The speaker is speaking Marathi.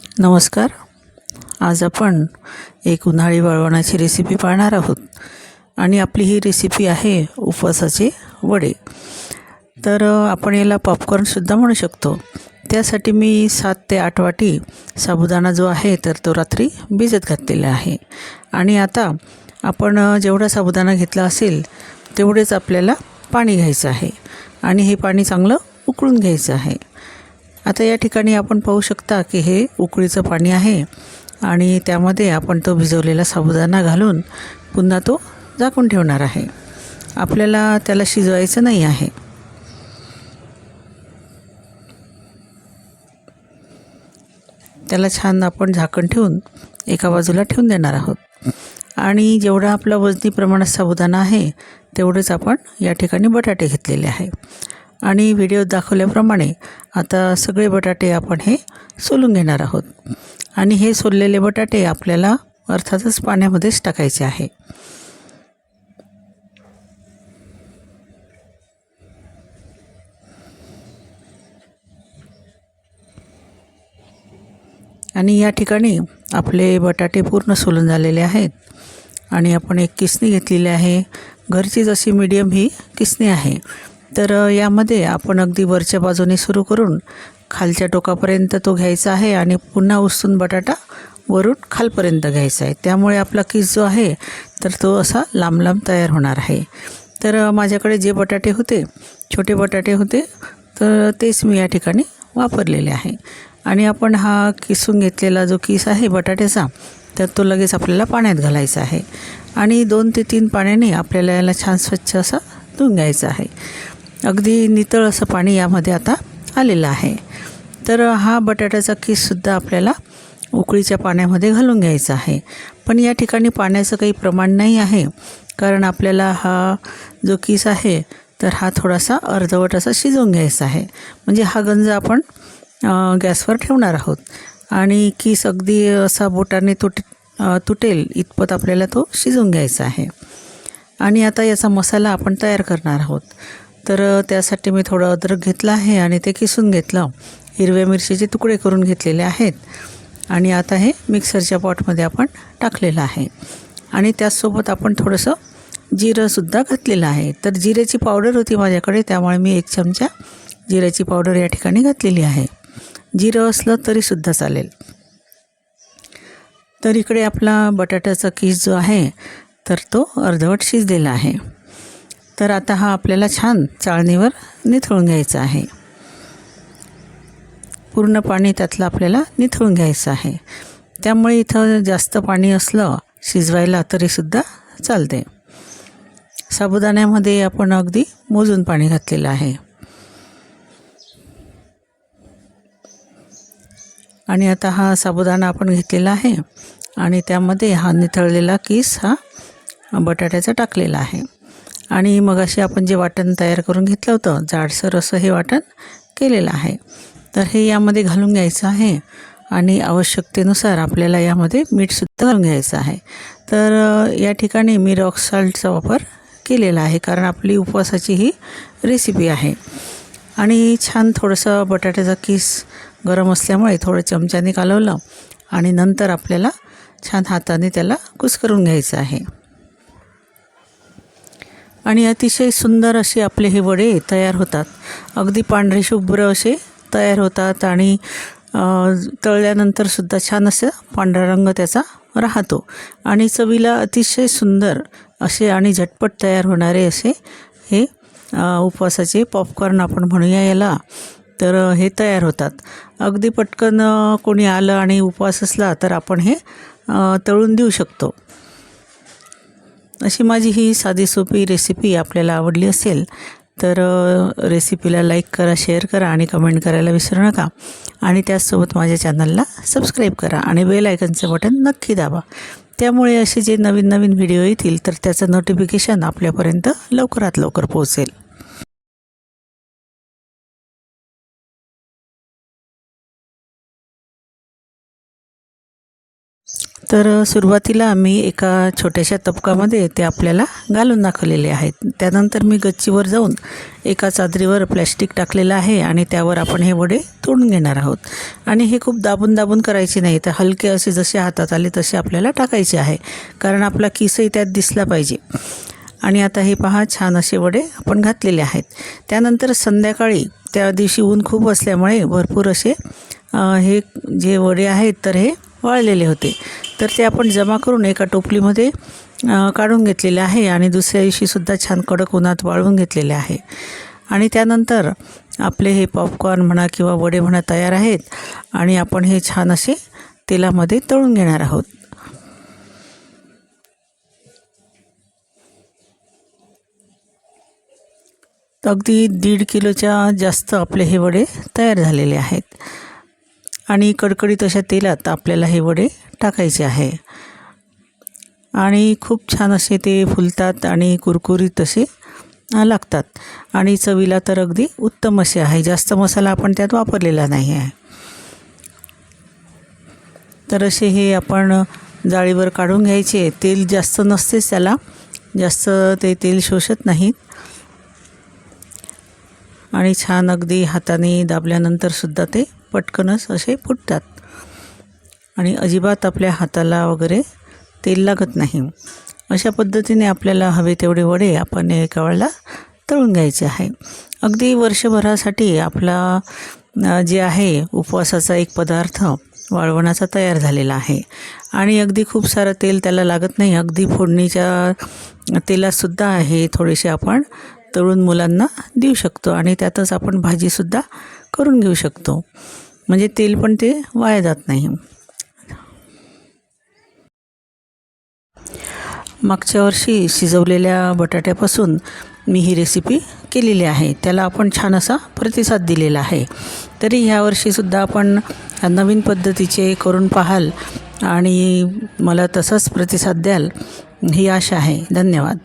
नमस्कार. आज आपण एक उन्हाळी वळवणाची रेसिपी पाहणार आहोत आणि आपली ही रेसिपी आहे उपवासाचे वडे. तर आपण याला पॉपकॉर्नसुद्धा म्हणू शकतो. त्यासाठी मी 7 ते 8 वाटी साबुदाणा जो आहे तर तो रात्री भिजत घातलेला आहे. आणि आता आपण जेवढा साबुदाणा घेतला असेल तेवढेच आपल्याला पाणी घ्यायचं आहे आणि हे पाणी चांगलं उकळून घ्यायचं आहे. आता या ठिकाणी आपण पाहू शकता की हे उकळीचं पाणी आहे आणि त्यामध्ये आपण तो भिजवलेला साबुदाणा घालून पुन्हा तो झाकून ठेवणार आहे. आपल्याला त्याला शिजवायचं नाही आहे. त्याला छान आपण झाकण ठेवून एका बाजूला ठेवून देणार आहोत. आणि जेवढा आपला वजनी प्रमाणात साबुदाणा आहे तेवढेच आपण या ठिकाणी बटाटे घेतलेले आहे. आणि व्हिडिओत दाखवल्याप्रमाणे आता सगळे बटाटे आपण हे सोलून घेणार आहोत. आणि हे सोललेले बटाटे आपल्याला अर्थातच पाण्यामध्येच टाकायचे आहे. आणि या ठिकाणी आपले बटाटे पूर्ण सोलून झालेले आहेत. आणि आपण एक किसणी घेतलेली आहे. घरची जशी मीडियम ही किसणी आहे. तर यामध्ये आपण अगदी वरच्या बाजूने सुरू करून खालच्या टोकापर्यंत तो घ्यायचा आहे आणि पुन्हा उसळून बटाटा वरून खालपर्यंत घ्यायचा आहे. त्यामुळे आपला किस जो आहे तर तो असा लांब लांब तयार होणार आहे. तर माझ्याकडे जे बटाटे होते छोटे बटाटे होते तर तेच मी या ठिकाणी वापरलेले आहे. आणि आपण हा किसून घेतलेला जो किस आहे बटाट्याचा तर तो लगेच आपल्याला पाण्यात घालायचा आहे. आणि 2 ते 3 पाण्याने आपल्याला याला छान स्वच्छ असा धुवून घ्यायचा आहे. अगदी नितळ असं पाणी यामध्ये आता आलेलं आहे. तर हा बटाट्याचा किससुद्धा आपल्याला उकळीच्या पाण्यामध्ये घालून घ्यायचा आहे. पण या ठिकाणी पाण्याचं काही प्रमाण नाही आहे, कारण आपल्याला हा जो किस आहे तर हा थोडासा अर्धवट असा शिजवून घ्यायचा आहे. म्हणजे हा गंज आपण गॅसवर ठेवणार आहोत आणि किस अगदी असा बोटाने तुटेल इतपत आपल्याला तो शिजवून घ्यायचा आहे. आणि आता याचा मसाला आपण तयार करणार आहोत. तर त्यासाठी मी थोडं अद्रक घेतलं आहे आणि ते किसून घेतलं. हिरव्या मिरचीचे तुकडे करून घेतलेले आहेत. आणि आता हे मिक्सरच्या पॉटमध्ये आपण टाकलेलं आहे. आणि त्याचसोबत आपण थोडंसं जिरंसुद्धा घातलेलं आहे. तर जिऱ्याची पावडर होती माझ्याकडे, त्यामुळे मी 1 चमचा जिऱ्याची पावडर या ठिकाणी घातलेली आहे. जिरं असलं तरीसुद्धा चालेल. तर इकडे आपला बटाट्याचा किस जो आहे तर तो अर्धवट शिजलेला आहे. तर आता हा आपल्याला छान चाळणीवर निथळून घ्यायचा आहे. पूर्ण पाणी त्यातलं आपल्याला निथळून घ्यायचं आहे. त्यामुळे इथं जास्त पाणी असलं शिजवायला तरीसुद्धा चालते. साबुदाण्यामध्ये आपण अगदी मोजून पाणी घातलेलं आहे. आणि आता हा साबुदाणा आपण घेतलेला आहे आणि त्यामध्ये हा निथळलेला किस हा बटाट्याचा टाकलेला आहे. आणि मगाशी आपण जे वाटण तयार करून घेतलं होतं जाडसर असं हे वाटण केलेलं आहे. तर हे यामध्ये घालून घ्यायचं आहे. आणि आवश्यकतेनुसार आपल्याला यामध्ये मीठसुद्धा घालून घ्यायचं आहे. तर या ठिकाणी मी रॉक सॉल्टचा वापर केलेला आहे, कारण आपली उपवासाची ही रेसिपी आहे. आणि छान थोडंसं बटाट्याचा किस गरम असल्यामुळे थोडं चमच्याने कालवलं आणि नंतर आपल्याला छान हाताने त्याला कुस्करून घ्यायचं आहे. आणि अतिशय सुंदर असे आपले हे वडे तयार होतात. अगदी पांढरे शुभ्र असे तयार होतात आणि तळल्यानंतरसुद्धा छान असं पांढरा रंग त्याचा राहतो. आणि चवीला अतिशय सुंदर असे आणि झटपट तयार होणारे असे हे उपवासाचे पॉपकॉर्न आपण म्हणूया याला. तर हे तयार होतात. अगदी पटकन कोणी आलं आणि उपवास असला तर आपण हे तळून देऊ शकतो. अशी माझी ही साधी सोपी रेसिपी आपल्याला आवडली असेल तर रेसिपीला लाईक करा, शेअर करा आणि कमेंट करायला विसरू नका. आणि त्याचसोबत माझ्या चॅनलला सबस्क्राईब करा आणि बेल आयकनचं बटन नक्की दाबा. त्यामुळे असे जे नवीन नवीन व्हिडिओ येतील तर त्याचं नोटिफिकेशन आपल्यापर्यंत लवकरात लवकर पोहोचेल. तर सुरुवातीला मी एका छोट्याशा तबकामध्ये ते आपल्याला घालून दाखवलेले आहेत. त्यानंतर मी गच्चीवर जाऊन एका चादरीवर प्लॅस्टिक टाकलेलं आहे आणि त्यावर आपण हे वडे तळून घेणार आहोत. आणि हे खूप दाबून दाबून करायचे नाही, तर हलके असे जसे हातात आले तसे आपल्याला टाकायचे आहे, कारण आपला किसही त्यात दिसला पाहिजे. आणि आता हे पहा, छान असे वडे आपण घातलेले आहेत. त्यानंतर संध्याकाळी त्या दिवशी ऊन खूप असल्यामुळे भरपूर असे हे जे वडे आहेत तर हे वाळलेले होते. तर ते आपण जमा करून एका टोपलीमध्ये काढून घेतलेले आहे आणि दुसऱ्या दिवशीसुद्धा छान कडक उन्हात वाळवून घेतलेले आहे. आणि त्यानंतर आपले हे पॉपकॉर्न म्हणा किंवा वडे म्हणा तयार आहेत आणि आपण हे छान असे तेलामध्ये तळून घेणार आहोत. अगदी 1.5 किलोच्या जास्त आपले हे वडे तयार झालेले आहेत. आणि कडकडीत अशा तेलात आपल्याला हे वडे टाकायचे आहे आणि खूप छान असे ते फुलतात आणि कुरकुरीत असे लागतात. आणि चवीला तर अगदी उत्तम असे आहे. जास्त मसाला आपण त्यात वापरलेला नाही आहे. तर असे हे आपण जाळीवर काढून घ्यायचे. तेल जास्त नसतेच त्याला, जास्त ते तेल शोषत नाहीत. आणि छान अगदी हाताने दाबल्यानंतरसुद्धा ते पटकनच असे फुटतात आणि अजिबात आपल्या हाताला वगैरे तेल लागत नाही. अशा पद्धतीने आपल्याला हवे तेवढे वडे आपण एका वेळेला तळून घ्यायचे आहे. अगदी वर्षभरासाठी आपला जे आहे उपवासाचा एक पदार्थ वाळवणाचा तयार झालेला आहे. आणि अगदी खूप सारं तेल त्याला लागत नाही. अगदी फोडणीच्या तेलातसुद्धा हे थोडेसे आपण तळून मुलांना देऊ शकतो आणि त्यातच आपण भाजीसुद्धा करून घेऊ शकतो. म्हणजे तेल पण ते वाया जात नाही. मागच्या वर्षी शिजवलेल्या बटाट्यापासून मी ही रेसिपी केलेली आहे. त्याला आपण छान असा प्रतिसाद दिलेला आहे. तरी ह्या वर्षीसुद्धा आपण नवीन पद्धतीचे करून पाहाल आणि मला तसाच प्रतिसाद द्याल ही आशा आहे. धन्यवाद.